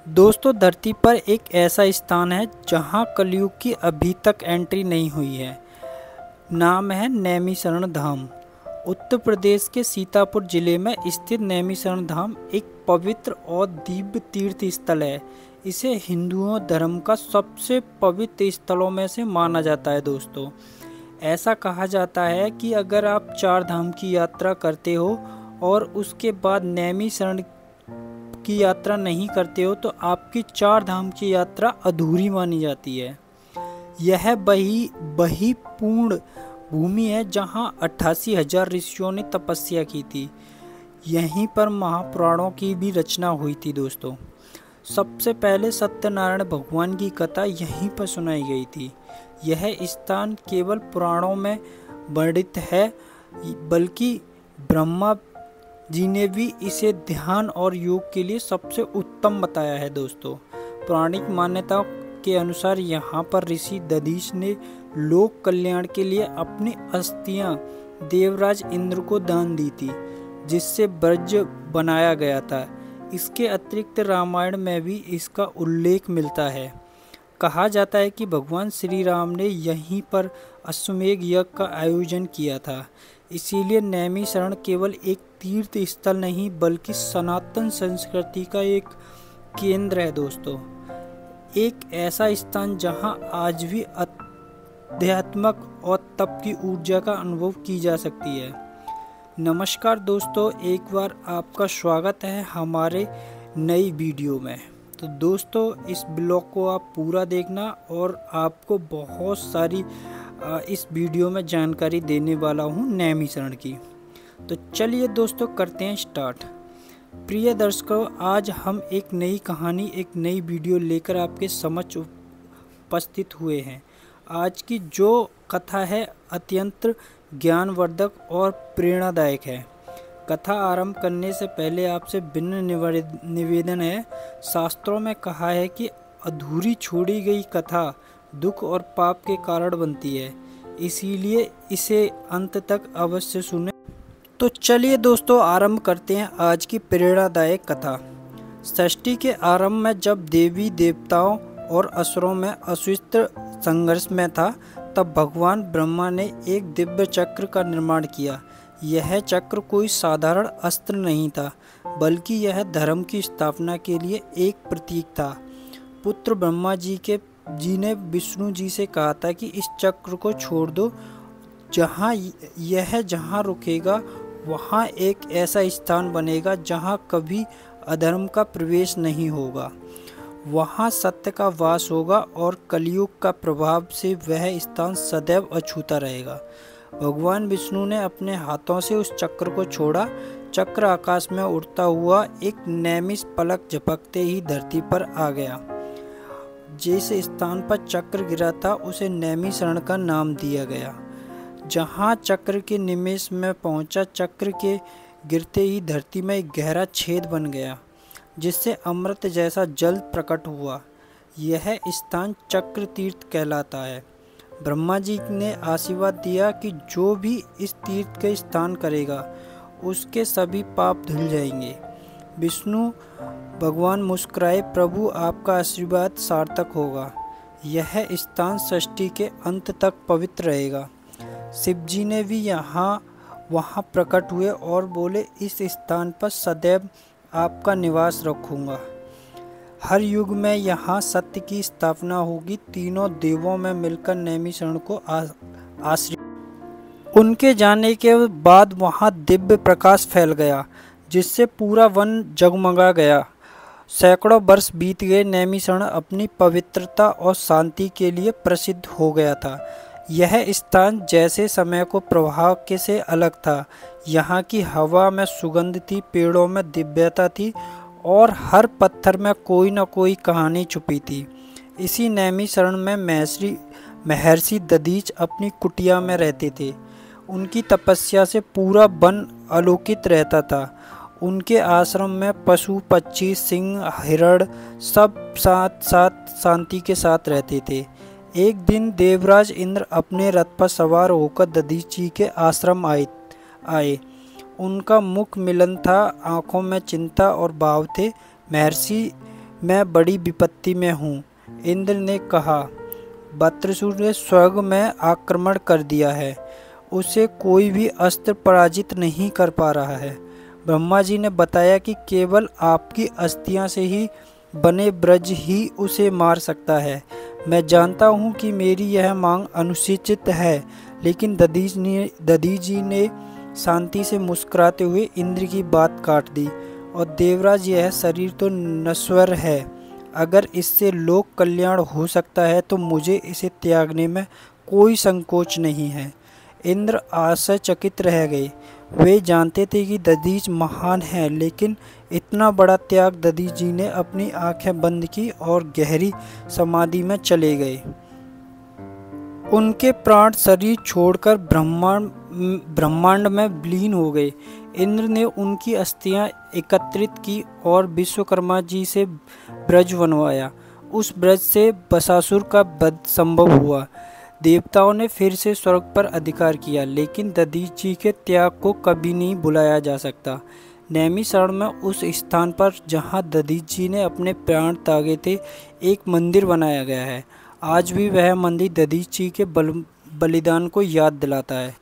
दोस्तों, धरती पर एक ऐसा स्थान है जहां कलयुग की अभी तक एंट्री नहीं हुई है। नाम है नैमिषारण्य धाम। उत्तर प्रदेश के सीतापुर जिले में स्थित नैमिषारण्य धाम एक पवित्र और दिव्य तीर्थ स्थल है। इसे हिंदुओं धर्म का सबसे पवित्र स्थलों में से माना जाता है। दोस्तों, ऐसा कहा जाता है कि अगर आप 4 धाम की यात्रा करते हो और उसके बाद नैमिषारण्य की यात्रा नहीं करते हो तो आपकी 4 धाम की यात्रा अधूरी मानी जाती है। यह वही पूर्ण भूमि है जहां 88,000 ऋषियों ने तपस्या की थी। यहीं पर महापुराणों की भी रचना हुई थी। दोस्तों, सबसे पहले सत्यनारायण भगवान की कथा यहीं पर सुनाई गई थी। यह स्थान केवल पुराणों में वर्णित है, बल्कि ब्रह्मा जी ने भी इसे ध्यान और योग के लिए सबसे उत्तम बताया है। दोस्तों, पौराणिक मान्यताओं के अनुसार यहाँ पर ऋषि दधीच ने लोक कल्याण के लिए अपनी अस्थियां देवराज इंद्र को दान दी थी, जिससे ब्रज बनाया गया था। इसके अतिरिक्त रामायण में भी इसका उल्लेख मिलता है। कहा जाता है कि भगवान श्री राम ने यहीं पर अश्वमेध यज्ञ का आयोजन किया था। इसीलिए नैमिषारण्य केवल एक तीर्थ स्थल नहीं बल्कि सनातन संस्कृति का एक केंद्र है। दोस्तों, एक ऐसा स्थान जहां आज भी आध्यात्मिक और तप की ऊर्जा का अनुभव की जा सकती है। नमस्कार दोस्तों, एक बार आपका स्वागत है हमारे नई वीडियो में। तो दोस्तों, इस ब्लॉग को आप पूरा देखना और आपको बहुत सारी इस वीडियो में जानकारी देने वाला हूँ नैमिषारण्य की। तो चलिए दोस्तों, करते हैं स्टार्ट। प्रिय दर्शकों, आज हम एक नई कहानी, एक नई वीडियो लेकर आपके समक्ष उपस्थित हुए हैं। आज की जो कथा है अत्यंत ज्ञानवर्धक और प्रेरणादायक है। कथा आरंभ करने से पहले आपसे विनम्र निवेदन है। शास्त्रों में कहा है कि अधूरी छोड़ी गई कथा दुख और पाप के कारण बनती है, इसीलिए इसे अंत तक अवश्य सुनें। तो चलिए दोस्तों, आरंभ करते हैं आज की प्रेरणादायक कथा। सृष्टि के आरंभ में जब देवी देवताओं और असुरों में अस्तित्व संघर्ष में था, तब भगवान ब्रह्मा ने एक दिव्य चक्र का निर्माण किया। यह चक्र कोई साधारण अस्त्र नहीं था, बल्कि यह धर्म की स्थापना के लिए एक प्रतीक था। पुत्र ब्रह्मा जी ने विष्णु जी से कहा था कि इस चक्र को छोड़ दो। जहाँ रुकेगा वहाँ एक ऐसा स्थान बनेगा जहाँ कभी अधर्म का प्रवेश नहीं होगा। वहाँ सत्य का वास होगा और कलयुग का प्रभाव से वह स्थान सदैव अछूता रहेगा। भगवान विष्णु ने अपने हाथों से उस चक्र को छोड़ा। चक्र आकाश में उड़ता हुआ एक नैमिष पलक झपकते ही धरती पर आ गया। जिस स्थान पर चक्र गिरा था उसे नैमिषारण्य का नाम दिया गया। जहाँ चक्र के निमेष में पहुँचा, चक्र के गिरते ही धरती में एक गहरा छेद बन गया, जिससे अमृत जैसा जल प्रकट हुआ। यह स्थान चक्र तीर्थ कहलाता है। ब्रह्मा जी ने आशीर्वाद दिया कि जो भी इस तीर्थ का स्नान करेगा उसके सभी पाप धुल जाएंगे। विष्णु भगवान मुस्कुराए, प्रभु आपका आशीर्वाद सार्थक होगा। यह स्थान सृष्टि के अंत तक पवित्र रहेगा। शिव जी ने भी वहाँ प्रकट हुए और बोले, इस स्थान पर सदैव आपका निवास रखूँगा। हर युग में यहाँ सत्य की स्थापना होगी। तीनों देवों में मिलकर नैमिषारण्य को आश्रय। उनके जाने के बाद वहाँ दिव्य प्रकाश फैल गया, जिससे पूरा वन जगमगा गया। सैकड़ों वर्ष बीत गए। नैमिषारण्य अपनी पवित्रता और शांति के लिए प्रसिद्ध हो गया था। यह स्थान जैसे समय को प्रवाह के से अलग था। यहाँ की हवा में सुगंध थी, पेड़ों में दिव्यता थी और हर पत्थर में कोई न कोई कहानी छुपी थी। इसी नैमिषारण्य में महर्षि दधीच अपनी कुटिया में रहते थे। उनकी तपस्या से पूरा वन आलोकित रहता था। उनके आश्रम में पशु पक्षी सिंह हिरण सब साथ शांति के साथ रहते थे। एक दिन देवराज इंद्र अपने रथ पर सवार होकर दधीच जी के आश्रम आए। उनका मुख मिलन था, आंखों में चिंता और भाव थे। महर्षि मैं बड़ी विपत्ति में हूँ। इंद्र ने कहा, वृत्रासुर ने स्वर्ग में आक्रमण कर दिया है, उसे कोई भी अस्त्र पराजित नहीं कर पा रहा है। ब्रह्मा जी ने बताया कि केवल आपकी अस्थियां से ही बने ब्रज ही उसे मार सकता है। मैं जानता हूँ कि मेरी यह मांग अनुचित है, लेकिन दधी जी ने शांति से मुस्कुराते हुए इंद्र की बात काट दी। और देवराज, यह शरीर तो नश्वर है, अगर इससे लोक कल्याण हो सकता है तो मुझे इसे त्यागने में कोई संकोच नहीं है। इंद्र आश्चर्यचकित रह गए। वे जानते थे कि दधीच महान है, लेकिन इतना बड़ा त्याग। दधीच जी ने अपनी आंखें बंद की और गहरी समाधि में चले गए। उनके प्राण शरीर छोड़कर ब्रह्मांड में विलीन हो गए। इंद्र ने उनकी अस्थियां एकत्रित की और विश्वकर्मा जी से ब्रज बनवाया। उस ब्रज से बसासुर का वध संभव हुआ। देवताओं ने फिर से स्वर्ग पर अधिकार किया, लेकिन दधीच जी के त्याग को कभी नहीं भुलाया जा सकता। नैमिषारण्य में उस स्थान पर जहां दधीच जी ने अपने प्राण त्यागे थे, एक मंदिर बनाया गया है। आज भी वह मंदिर दधीच जी के बलिदान को याद दिलाता है।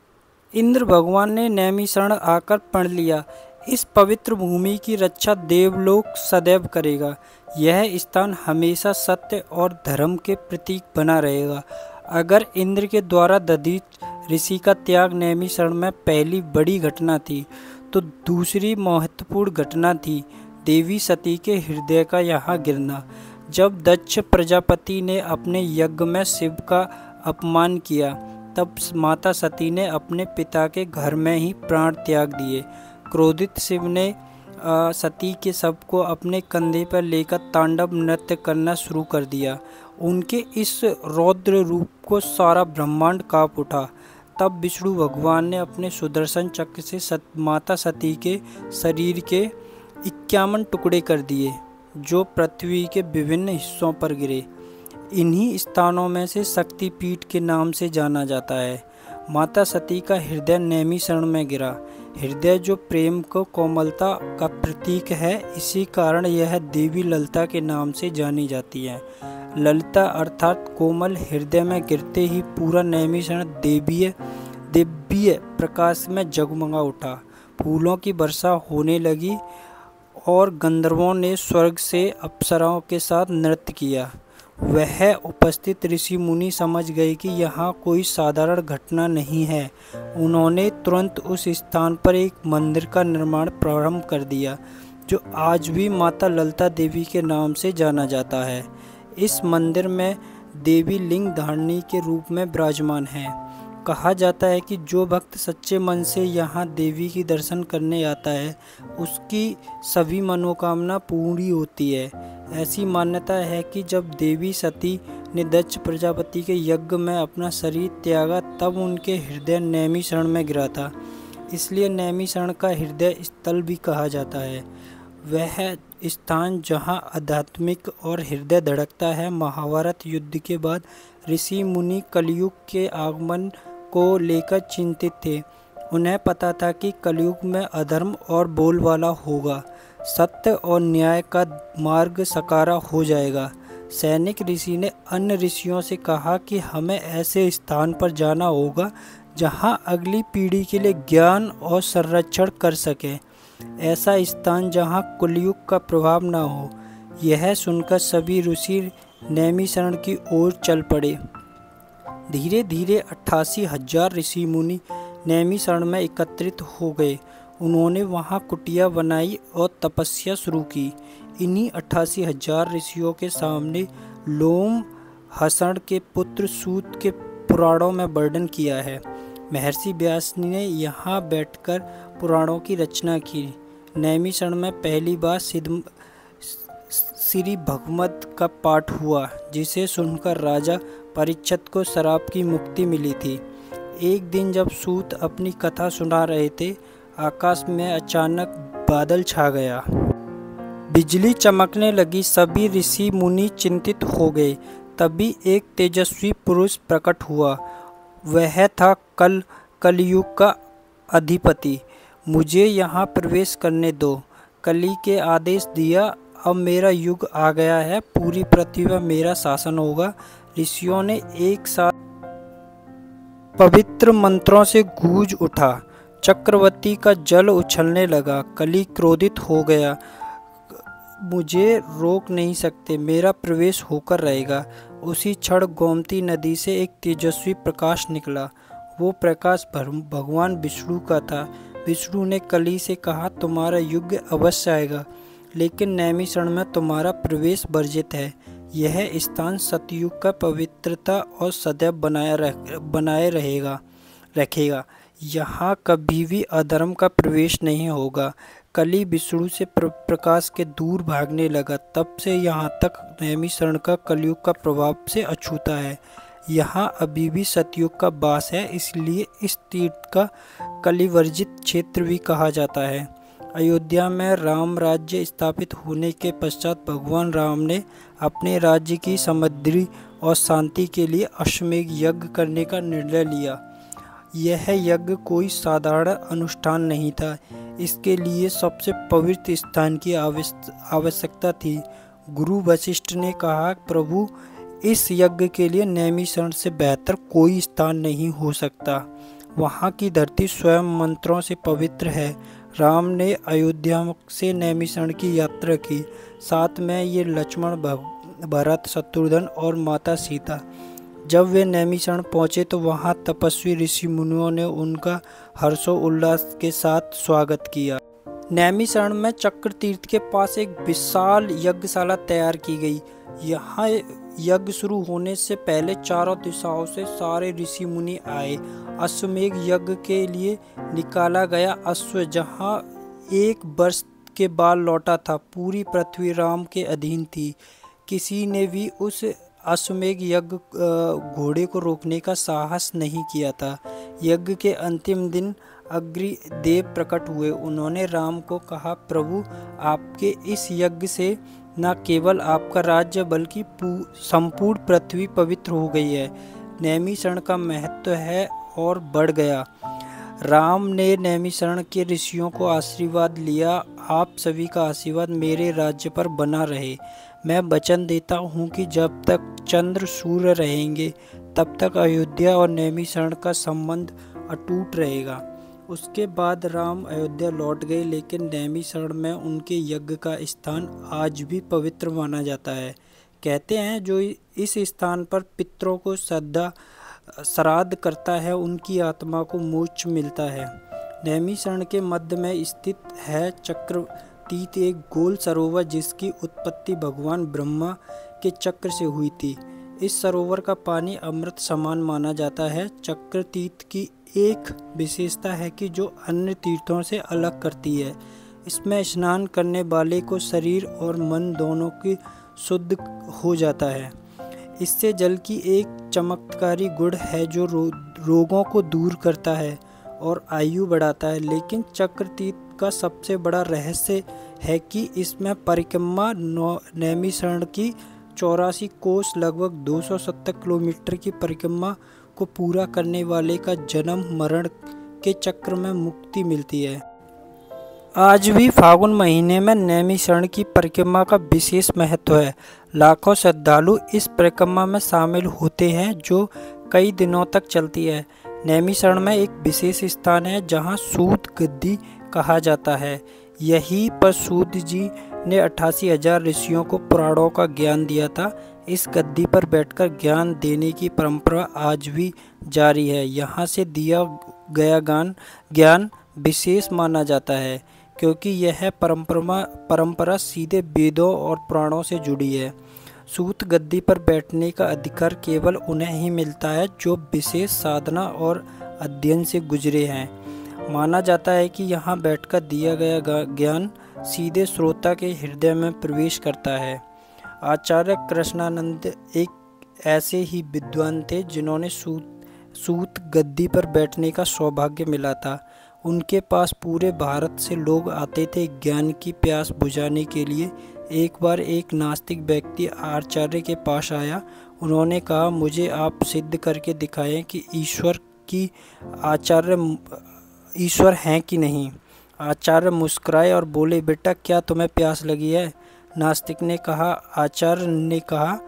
इंद्र भगवान ने नैमिषारण्य आकर प्रण लिया, इस पवित्र भूमि की रक्षा देवलोक सदैव करेगा। यह स्थान हमेशा सत्य और धर्म के प्रतीक बना रहेगा। अगर इंद्र के द्वारा दधीच ऋषि का त्याग नैमिषारण्य में पहली बड़ी घटना थी, तो दूसरी महत्वपूर्ण घटना थी देवी सती के हृदय का यहाँ गिरना। जब दक्ष प्रजापति ने अपने यज्ञ में शिव का अपमान किया, तब माता सती ने अपने पिता के घर में ही प्राण त्याग दिए। क्रोधित शिव ने सती के शव को अपने कंधे पर लेकर तांडव नृत्य करना शुरू कर दिया। उनके इस रौद्र रूप को सारा ब्रह्मांड कांप उठा। तब विष्णु भगवान ने अपने सुदर्शन चक्र से माता सती के शरीर के 51 टुकड़े कर दिए, जो पृथ्वी के विभिन्न हिस्सों पर गिरे। इन्हीं स्थानों में से शक्तिपीठ के नाम से जाना जाता है। माता सती का हृदय नैमिषारण्य में गिरा। हृदय जो प्रेम को कोमलता का प्रतीक है, इसी कारण यह देवी ललिता के नाम से जानी जाती है। ललिता अर्थात कोमल हृदय में गिरते ही पूरा नैमिषारण्य दिव्य प्रकाश में जगमगा उठा। फूलों की वर्षा होने लगी और गंधर्वों ने स्वर्ग से अप्सराओं के साथ नृत्य किया। वह उपस्थित ऋषि मुनि समझ गए कि यहाँ कोई साधारण घटना नहीं है। उन्होंने तुरंत उस स्थान पर एक मंदिर का निर्माण प्रारंभ कर दिया, जो आज भी माता ललिता देवी के नाम से जाना जाता है। इस मंदिर में देवी लिंग धारणी के रूप में विराजमान है। कहा जाता है कि जो भक्त सच्चे मन से यहाँ देवी की दर्शन करने आता है, उसकी सभी मनोकामना पूरी होती है। ऐसी मान्यता है कि जब देवी सती ने दक्ष प्रजापति के यज्ञ में अपना शरीर त्यागा, तब उनके हृदय नैमिषारण्य में गिरा था। इसलिए नैमिषारण्य का हृदय स्थल भी कहा जाता है। वह स्थान जहाँ आध्यात्मिक और हृदय धड़कता है। महाभारत युद्ध के बाद ऋषि मुनि कलयुग के आगमन को लेकर चिंतित थे। उन्हें पता था कि कलयुग में अधर्म और बोलबाला होगा, सत्य और न्याय का मार्ग सकारा हो जाएगा। सैनिक ऋषि ने अन्य ऋषियों से कहा कि हमें ऐसे स्थान पर जाना होगा जहां अगली पीढ़ी के लिए ज्ञान और संरक्षण कर सके, ऐसा स्थान जहां कलयुग का प्रभाव न हो। यह सुनकर सभी ऋषि नैमिषारण्य की ओर चल पड़े। धीरे धीरे 88,000 ऋषि मुनि नैमिषारण्य में एकत्रित हो गए। उन्होंने वहां कुटिया बनाई और तपस्या शुरू की। इन्हीं 88,000 ऋषियों के सामने लोम हसण के पुत्र सूत के पुराणों में वर्णन किया है। महर्षि व्यास ने यहाँ बैठकर पुराणों की रचना की। नैमिषारण्य में पहली बार श्री भगवत का पाठ हुआ, जिसे सुनकर राजा परीक्षित को श्राप की मुक्ति मिली थी। एक दिन जब सूत अपनी कथा सुना रहे थे, आकाश में अचानक बादल छा गया। बिजली चमकने लगी। सभी ऋषि मुनि चिंतित हो गए। तभी एक तेजस्वी पुरुष प्रकट हुआ। वह था कलयुग का अधिपति। मुझे यहाँ प्रवेश करने दो, कली के आदेश दिया। अब मेरा युग आ गया है, पूरी पृथ्वी पर मेरा शासन होगा। ऋषियों ने एक साथ पवित्र मंत्रों से गूंज उठा। चक्रवर्ती का जल उछलने लगा। कली क्रोधित हो गया। मुझे रोक नहीं सकते, मेरा प्रवेश होकर रहेगा। उसी क्षण गोमती नदी से एक तेजस्वी प्रकाश निकला। वो प्रकाश भगवान विष्णु का था। विष्णु ने कली से कहा, तुम्हारा युग अवश्य आएगा, लेकिन नैमिषारण्य में तुम्हारा प्रवेश वर्जित है। यह स्थान सतयुग का पवित्रता और सदैव बनाए रखेगा। यहाँ कभी भी अधर्म का प्रवेश नहीं होगा। कली विष्णु से प्रकाश के दूर भागने लगा। तब से यहाँ तक नैमिषारण्य का कलयुग का प्रभाव से अछूता है। यहाँ अभी भी सतयुग का वास है, इसलिए इस तीर्थ का कलिवर्जित क्षेत्र भी कहा जाता है। अयोध्या में राम राज्य स्थापित होने के पश्चात भगवान राम ने अपने राज्य की समृद्धि और शांति के लिए अश्वमेध यज्ञ करने का निर्णय लिया। यह यज्ञ कोई साधारण अनुष्ठान नहीं था, इसके लिए सबसे पवित्र स्थान की आवश्यकता थी। गुरु वशिष्ठ ने कहा, प्रभु, इस यज्ञ के लिए नैमिषारण्य से बेहतर कोई स्थान नहीं हो सकता। वहाँ की धरती स्वयं मंत्रों से पवित्र है। राम ने अयोध्या से नैमिषारण्य की यात्रा की। साथ में ये लक्ष्मण, भरत, शत्रुघ्न और माता सीता। जब वे नैमिषारण्य पहुँचे तो वहाँ तपस्वी ऋषि मुनियों ने उनका हर्षोल्लास के साथ स्वागत किया। नैमिषारण्य में चक्र तीर्थ के पास एक विशाल यज्ञशाला तैयार की गई। यहाँ यज्ञ शुरू होने से पहले चारों दिशाओं से सारे ऋषि मुनि आए। अश्वमेध यज्ञ के लिए निकाला गया अश्व जहाँ 1 वर्ष के बाद लौटा था, पूरी पृथ्वी राम के अधीन थी। किसी ने भी उस अश्वमेध यज्ञ घोड़े को रोकने का साहस नहीं किया था। यज्ञ के अंतिम दिन अग्निदेव प्रकट हुए। उन्होंने राम को कहा, प्रभु, आपके इस यज्ञ से न केवल आपका राज्य बल्कि संपूर्ण पृथ्वी पवित्र हो गई है। नैमिषारण्य का महत्व है और बढ़ गया। राम ने नैमिषारण्य के ऋषियों को आशीर्वाद लिया, आप सभी का आशीर्वाद मेरे राज्य पर बना रहे। मैं वचन देता हूँ कि जब तक चंद्र सूर्य रहेंगे तब तक अयोध्या और नैमिषारण्य का संबंध अटूट रहेगा। उसके बाद राम अयोध्या लौट गए, लेकिन नैमिषारण्य में उनके यज्ञ का स्थान आज भी पवित्र माना जाता है। कहते हैं, जो इस स्थान पर पितरों को श्राद्ध करता है, उनकी आत्मा को मोक्ष मिलता है। नैमिषारण्य के मध्य में स्थित है चक्रतीर्थ, एक गोल सरोवर जिसकी उत्पत्ति भगवान ब्रह्मा के चक्र से हुई थी। इस सरोवर का पानी अमृत समान माना जाता है। चक्रतीर्थ की एक विशेषता है कि जो अन्य तीर्थों से अलग करती है, इसमें स्नान करने वाले को शरीर और मन दोनों की शुद्ध हो जाता है। इससे जल की एक चमत्कारी गुण है जो रोगों को दूर करता है और आयु बढ़ाता है। लेकिन चक्रतीर्थ का सबसे बड़ा रहस्य है कि इसमें परिक्रमा नैमिषारण्य की 84 कोस लगभग 270 किलोमीटर की परिक्रमा को पूरा करने वाले का जन्म मरण के चक्र में मुक्ति मिलती है। आज भी फागुन महीने में नैमिषारण्य की परिक्रमा का विशेष महत्व है। लाखों श्रद्धालु इस परिक्रमा में शामिल होते हैं जो कई दिनों तक चलती है। नैमिषारण्य में एक विशेष स्थान है जहां सूत गद्दी कहा जाता है। यहीं पर सूत जी ने 88,000 ऋषियों को पुराणों का ज्ञान दिया था। इस गद्दी पर बैठकर ज्ञान देने की परंपरा आज भी जारी है। यहाँ से दिया गया ज्ञान विशेष माना जाता है क्योंकि यह परंपरा सीधे वेदों और पुराणों से जुड़ी है। सूत गद्दी पर बैठने का अधिकार केवल उन्हें ही मिलता है जो विशेष साधना और अध्ययन से गुजरे हैं। माना जाता है कि यहाँ बैठकर दिया गया ज्ञान सीधे श्रोता के हृदय में प्रवेश करता है। आचार्य कृष्णानंद एक ऐसे ही विद्वान थे जिन्होंने सूत गद्दी पर बैठने का सौभाग्य मिला था। उनके पास पूरे भारत से लोग आते थे ज्ञान की प्यास बुझाने के लिए। एक बार एक नास्तिक व्यक्ति आचार्य के पास आया। उन्होंने कहा, मुझे आप सिद्ध करके दिखाएं कि ईश्वर हैं कि नहीं। आचार्य मुस्कुराए और बोले, बेटा, क्या तुम्हें प्यास लगी है? नास्तिक ने कहा। आचार्य ने कहा,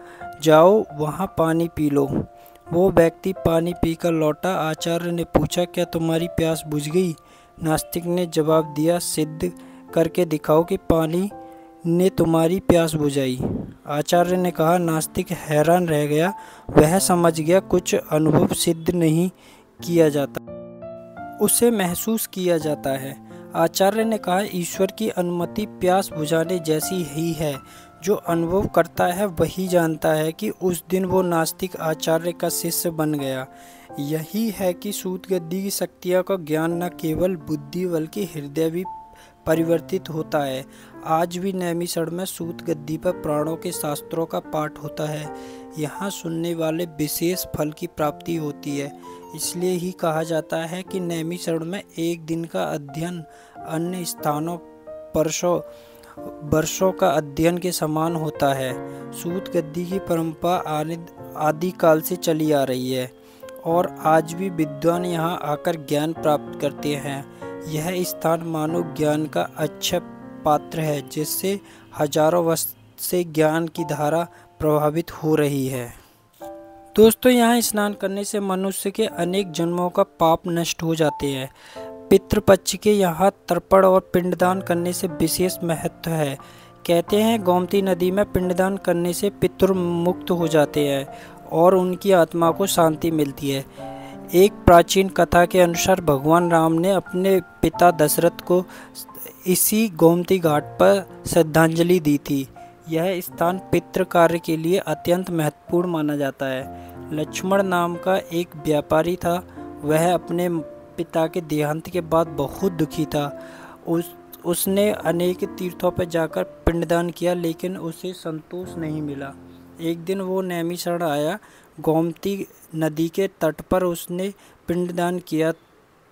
जाओ वहाँ पानी पी लो। वो व्यक्ति पानी पीकर लौटा। आचार्य ने पूछा, क्या तुम्हारी प्यास बुझ गई? नास्तिक ने जवाब दिया, सिद्ध करके दिखाओ कि पानी ने तुम्हारी प्यास बुझाई। आचार्य ने कहा। नास्तिक हैरान रह गया। वह समझ गया कुछ अनुभव सिद्ध नहीं किया जाता, उसे महसूस किया जाता है। आचार्य ने कहा, ईश्वर की अनुमति प्यास बुझाने जैसी ही है। जो अनुभव करता है वही जानता है कि उस दिन वो नास्तिक आचार्य का शिष्य बन गया। यही है कि सूतगद्दी की शक्तियों का ज्ञान न केवल बुद्धि बल्कि हृदय भी परिवर्तित होता है। आज भी नैमिषारण्य में सूतगद्दी पर प्राणों के शास्त्रों का पाठ होता है। यहाँ सुनने वाले विशेष फल की प्राप्ति होती है। इसलिए ही कहा जाता है कि नैमिषारण्य में एक दिन का अध्ययन अन्य स्थानों वर्षों का अध्ययन के समान होता है। सूतगद्दी की परंपरा आदिकाल से चली आ रही है और आज भी विद्वान यहाँ आकर ज्ञान प्राप्त करते हैं। यह स्थान मानो ज्ञान का अच्छा पात्र है, जिससे हजारों वर्ष से ज्ञान की धारा प्रभावित हो रही है। दोस्तों, यहाँ स्नान करने से मनुष्य के अनेक जन्मों का पाप नष्ट हो जाते हैं। पितृपक्ष के यहाँ तर्पण और पिंडदान करने से विशेष महत्व है। कहते हैं गोमती नदी में पिंडदान करने से पितृ मुक्त हो जाते हैं और उनकी आत्मा को शांति मिलती है। एक प्राचीन कथा के अनुसार भगवान राम ने अपने पिता दशरथ को इसी गोमती घाट पर श्रद्धांजलि दी थी। यह स्थान पितृ कार्य के लिए अत्यंत महत्वपूर्ण माना जाता है। लक्ष्मण नाम का एक व्यापारी था। वह अपने पिता के देहांत के बाद बहुत दुखी था। उसने अनेक तीर्थों पर जाकर पिंडदान किया, लेकिन उसे संतोष नहीं मिला। एक दिन वो नैमिषारण्य आया। गोमती नदी के तट पर उसने पिंडदान किया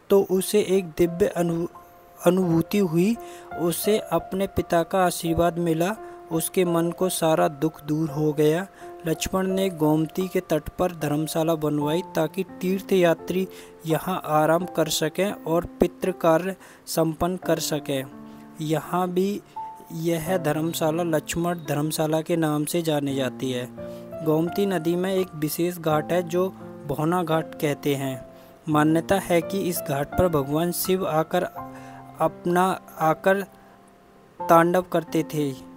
तो उसे एक दिव्य अनुभूति हुई। उसे अपने पिता का आशीर्वाद मिला। उसके मन को सारा दुख दूर हो गया। लक्ष्मण ने गोमती के तट पर धर्मशाला बनवाई ताकि तीर्थ यात्री यहाँ आराम कर सकें और पितृ कार्य संपन्न कर सकें। यहाँ भी यह धर्मशाला लक्ष्मण धर्मशाला के नाम से जानी जाती है। गोमती नदी में एक विशेष घाट है जो भौना घाट कहते हैं। मान्यता है कि इस घाट पर भगवान शिव आकर तांडव करते थे।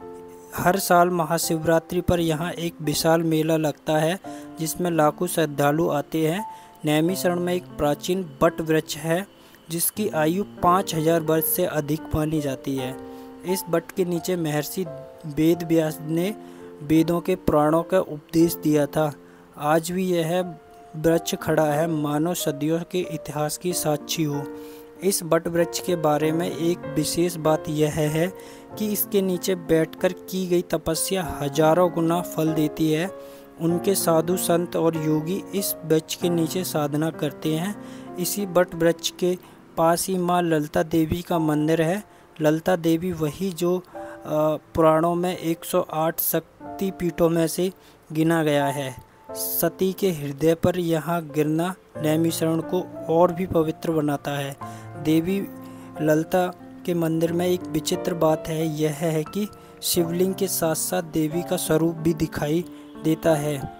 हर साल महाशिवरात्रि पर यहाँ एक विशाल मेला लगता है जिसमें लाखों श्रद्धालु आते हैं। नैमिषारण्य में एक प्राचीन बट वृक्ष है जिसकी आयु 5000 वर्ष से अधिक मानी जाती है। इस बट के नीचे महर्षि वेद व्यास ने वेदों के पुराणों का उपदेश दिया था। आज भी यह वृक्ष खड़ा है, मानो सदियों के इतिहास की साक्षी हो। इस बट वृक्ष के बारे में एक विशेष बात यह है कि इसके नीचे बैठकर की गई तपस्या हजारों गुना फल देती है। उनके साधु संत और योगी इस वृक्ष के नीचे साधना करते हैं। इसी बट वृक्ष के पास ही माँ ललिता देवी का मंदिर है। ललिता देवी वही जो पुराणों में 108 शक्ति पीठों में से गिना गया है। सती के हृदय पर यहाँ गिरना नैमिषारण्य को और भी पवित्र बनाता है। देवी ललिता के मंदिर में एक विचित्र बात है, यह है कि शिवलिंग के साथ साथ देवी का स्वरूप भी दिखाई देता है।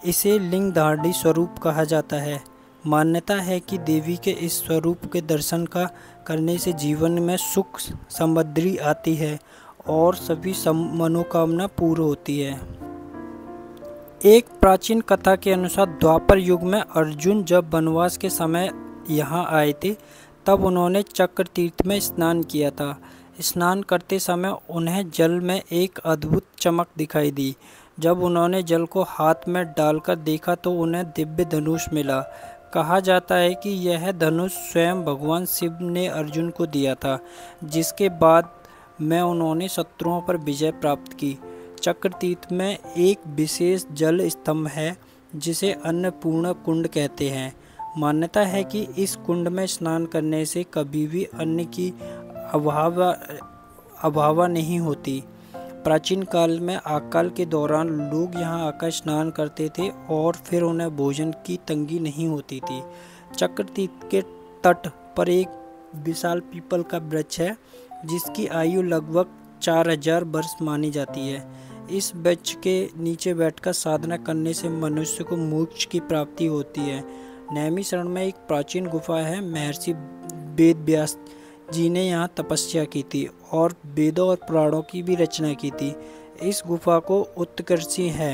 इसे लिंग धारणी स्वरूप कहा जाता है। मान्यता है कि देवी के इस स्वरूप के दर्शन करने से जीवन में सुख समृद्धि आती है और सभी मनोकामना पूर्ण होती है। एक प्राचीन कथा के अनुसार द्वापर युग में अर्जुन जब वनवास के समय यहाँ आए थे तब उन्होंने चक्र तीर्थ में स्नान किया था। स्नान करते समय उन्हें जल में एक अद्भुत चमक दिखाई दी। जब उन्होंने जल को हाथ में डालकर देखा तो उन्हें दिव्य धनुष मिला। कहा जाता है कि यह धनुष स्वयं भगवान शिव ने अर्जुन को दिया था, जिसके बाद में उन्होंने शत्रुओं पर विजय प्राप्त की। चक्र तीर्थ में एक विशेष जल स्तंभ है जिसे अन्नपूर्णा कुंड कहते हैं। मान्यता है कि इस कुंड में स्नान करने से कभी भी अन्न की अभाव नहीं होती। प्राचीन काल में अकाल के दौरान लोग यहाँ आकर स्नान करते थे और फिर उन्हें भोजन की तंगी नहीं होती थी। चक्र तीर्थ के तट पर एक विशाल पीपल का वृक्ष है जिसकी आयु लगभग 4000 वर्ष मानी जाती है। इस वृक्ष के नीचे बैठकर साधना करने से मनुष्य को मोक्ष की प्राप्ति होती है। नैमिषारण्य में एक प्राचीन गुफा है। महर्षि वेद व्यास जी ने यहाँ तपस्या की थी और वेदों और पुराणों की भी रचना की थी। इस गुफा को उत्कर्षी है।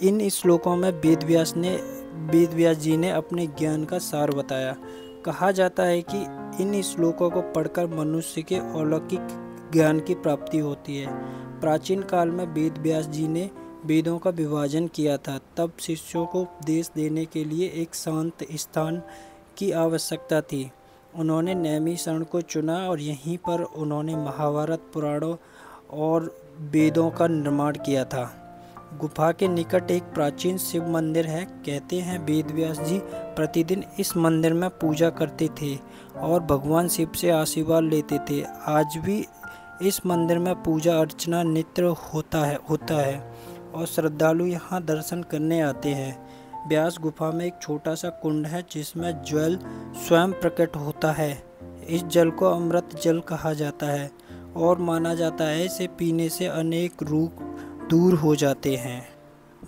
इन श्लोकों में वेद व्यास जी ने अपने ज्ञान का सार बताया। कहा जाता है कि इन श्लोकों को पढ़कर मनुष्य के अलौकिक ज्ञान की प्राप्ति होती है। प्राचीन काल में वेद व्यास जी ने वेदों का विभाजन किया था। तब शिष्यों को उपदेश देने के लिए एक शांत स्थान की आवश्यकता थी। उन्होंने नैमिषारण्य को चुना और यहीं पर उन्होंने महाभारत, पुराणों और वेदों का निर्माण किया था। गुफा के निकट एक प्राचीन शिव मंदिर है। कहते हैं वेद व्यास जी प्रतिदिन इस मंदिर में पूजा करते थे और भगवान शिव से आशीर्वाद लेते थे। आज भी इस मंदिर में पूजा अर्चना नित्य होता है और श्रद्धालु यहाँ दर्शन करने आते हैं। व्यास गुफा में एक छोटा सा कुंड है जिसमें जल स्वयं प्रकट होता है। इस जल को अमृत जल कहा जाता है और माना जाता है इसे पीने से अनेक रोग दूर हो जाते हैं।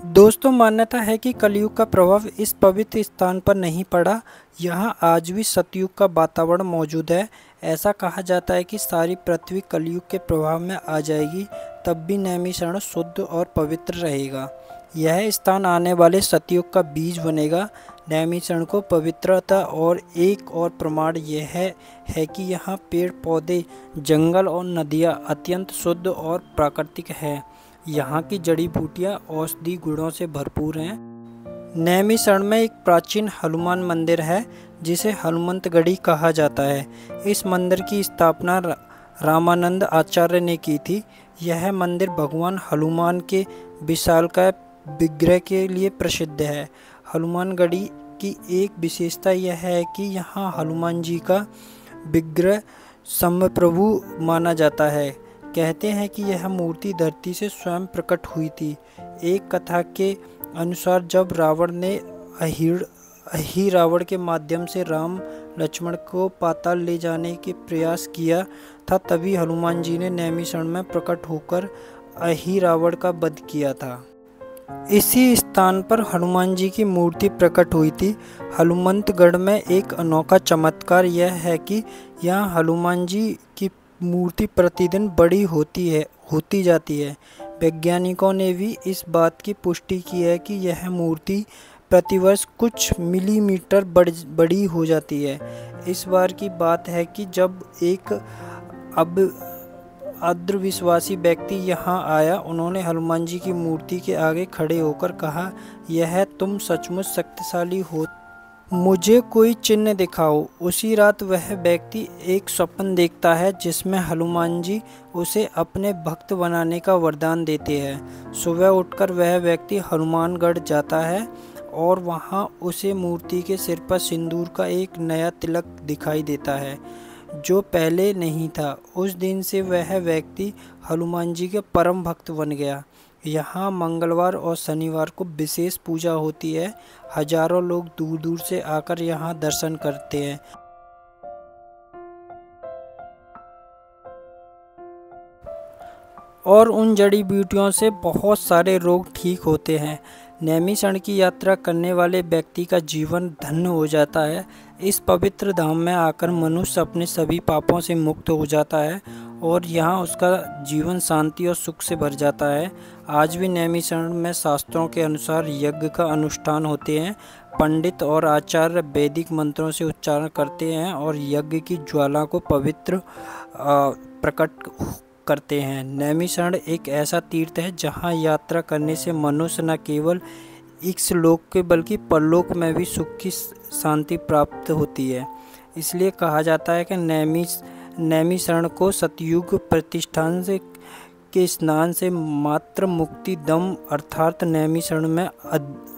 दोस्तों, मान्यता है कि कलयुग का प्रभाव इस पवित्र स्थान पर नहीं पड़ा। यहाँ आज भी सतयुग का वातावरण मौजूद है। ऐसा कहा जाता है कि सारी पृथ्वी कलयुग के प्रभाव में आ जाएगी, तब भी नैमिषारण्य शुद्ध और पवित्र रहेगा। यह स्थान आने वाले सतयुग का बीज बनेगा। नैमिषारण्य को पवित्रता और एक और प्रमाण यह है कि यहाँ पेड़ पौधे, जंगल और नदियाँ अत्यंत शुद्ध और प्राकृतिक है। यहाँ की जड़ी बूटियाँ औषधि गुणों से भरपूर हैं। नैमिषारण्य में एक प्राचीन हनुमान मंदिर है जिसे हनुमंतगढ़ी कहा जाता है। इस मंदिर की स्थापना रामानंद आचार्य ने की थी। यह मंदिर भगवान हनुमान के विशालकाय विग्रह के लिए प्रसिद्ध है। हनुमानगढ़ी की एक विशेषता यह है कि यहाँ हनुमान जी का विग्रह समप्रभु माना जाता है। कहते हैं कि यह मूर्ति धरती से स्वयं प्रकट हुई थी। एक कथा के अनुसार जब रावण ने अहिरावण के माध्यम से राम लक्ष्मण को पाताल ले जाने के प्रयास किया था, तभी हनुमान जी ने नैमिषारण्य में प्रकट होकर अहिरावण का वध किया था। इसी स्थान पर हनुमान जी की मूर्ति प्रकट हुई थी। हनुमंतगढ़ में एक अनोखा चमत्कार यह है कि यहाँ हनुमान जी की मूर्ति प्रतिदिन बड़ी होती जाती है। वैज्ञानिकों ने भी इस बात की पुष्टि की है कि यह मूर्ति प्रतिवर्ष कुछ मिलीमीटर बड़ी हो जाती है। इस बार की बात है कि जब एक अंधविश्वासी व्यक्ति यहाँ आया, उन्होंने हनुमान जी की मूर्ति के आगे खड़े होकर कहा, यह तुम सचमुच शक्तिशाली हो, मुझे कोई चिन्ह दिखाओ। उसी रात वह व्यक्ति एक स्वप्न देखता है जिसमें हनुमान जी उसे अपने भक्त बनाने का वरदान देते हैं। सुबह उठकर वह व्यक्ति हनुमानगढ़ जाता है और वहाँ उसे मूर्ति के सिर पर सिंदूर का एक नया तिलक दिखाई देता है जो पहले नहीं था। उस दिन से वह व्यक्ति हनुमान जी के परम भक्त बन गया। यहाँ मंगलवार और शनिवार को विशेष पूजा होती है। हजारों लोग दूर दूर से आकर यहाँ दर्शन करते हैं। और उन जड़ी बूटियों से बहुत सारे रोग ठीक होते हैं। नैमिषारण्य की यात्रा करने वाले व्यक्ति का जीवन धन्य हो जाता है। इस पवित्र धाम में आकर मनुष्य अपने सभी पापों से मुक्त हो जाता है और यहाँ उसका जीवन शांति और सुख से भर जाता है। आज भी नैमिषारण्य में शास्त्रों के अनुसार यज्ञ का अनुष्ठान होते हैं। पंडित और आचार्य वैदिक मंत्रों से उच्चारण करते हैं और यज्ञ की ज्वाला को पवित्र प्रकट करते हैं। नैमिषारण्य एक ऐसा तीर्थ है जहाँ यात्रा करने से मनुष्य न केवल इस लोक के बल्कि परलोक में भी सुख की शांति प्राप्त होती है। इसलिए कहा जाता है कि नैमिषारण्य को सतयुग प्रतिष्ठान के स्नान से मात्र मुक्ति दम अर्थात नैमिषारण्य में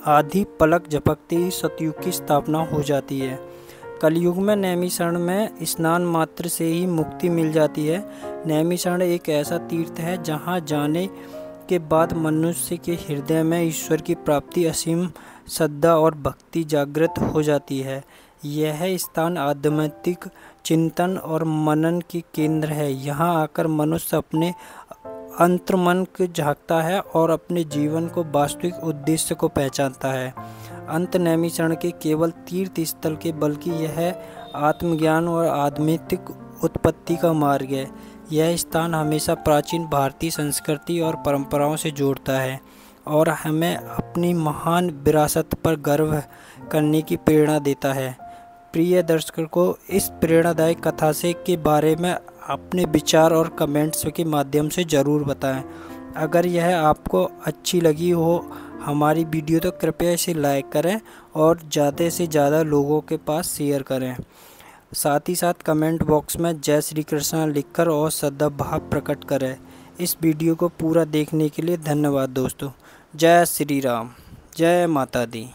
आधी पलक झपकते ही सतयुग की स्थापना हो जाती है। कलयुग में नैमिषारण्य में स्नान मात्र से ही मुक्ति मिल जाती है। नैमिषारण्य एक ऐसा तीर्थ है जहाँ जाने के बाद मनुष्य के हृदय में ईश्वर की प्राप्ति, असीम श्रद्धा और भक्ति जागृत हो जाती है। यह स्थान आध्यात्मिक चिंतन और मनन की केंद्र है। यहाँ आकर मनुष्य अपने अंतर्मन को झांकता है और अपने जीवन को वास्तविक उद्देश्य को पहचानता है। अंत नैमिषारण्य के केवल तीर्थ स्थल के बल्कि यह आत्मज्ञान और आध्यात्मिक उत्पत्ति का मार्ग है। यह स्थान हमेशा प्राचीन भारतीय संस्कृति और परंपराओं से जोड़ता है और हमें अपनी महान विरासत पर गर्व करने की प्रेरणा देता है। प्रिय दर्शकों को इस प्रेरणादायक कथा से के बारे में अपने विचार और कमेंट्स के माध्यम से ज़रूर बताएं। अगर यह आपको अच्छी लगी हो हमारी वीडियो तो कृपया इसे लाइक करें और ज़्यादा से ज़्यादा लोगों के पास शेयर करें। साथ ही साथ कमेंट बॉक्स में जय श्री कृष्ण लिखकर और सद्भाव प्रकट करें। इस वीडियो को पूरा देखने के लिए धन्यवाद दोस्तों। जय श्री राम, जय माता दी।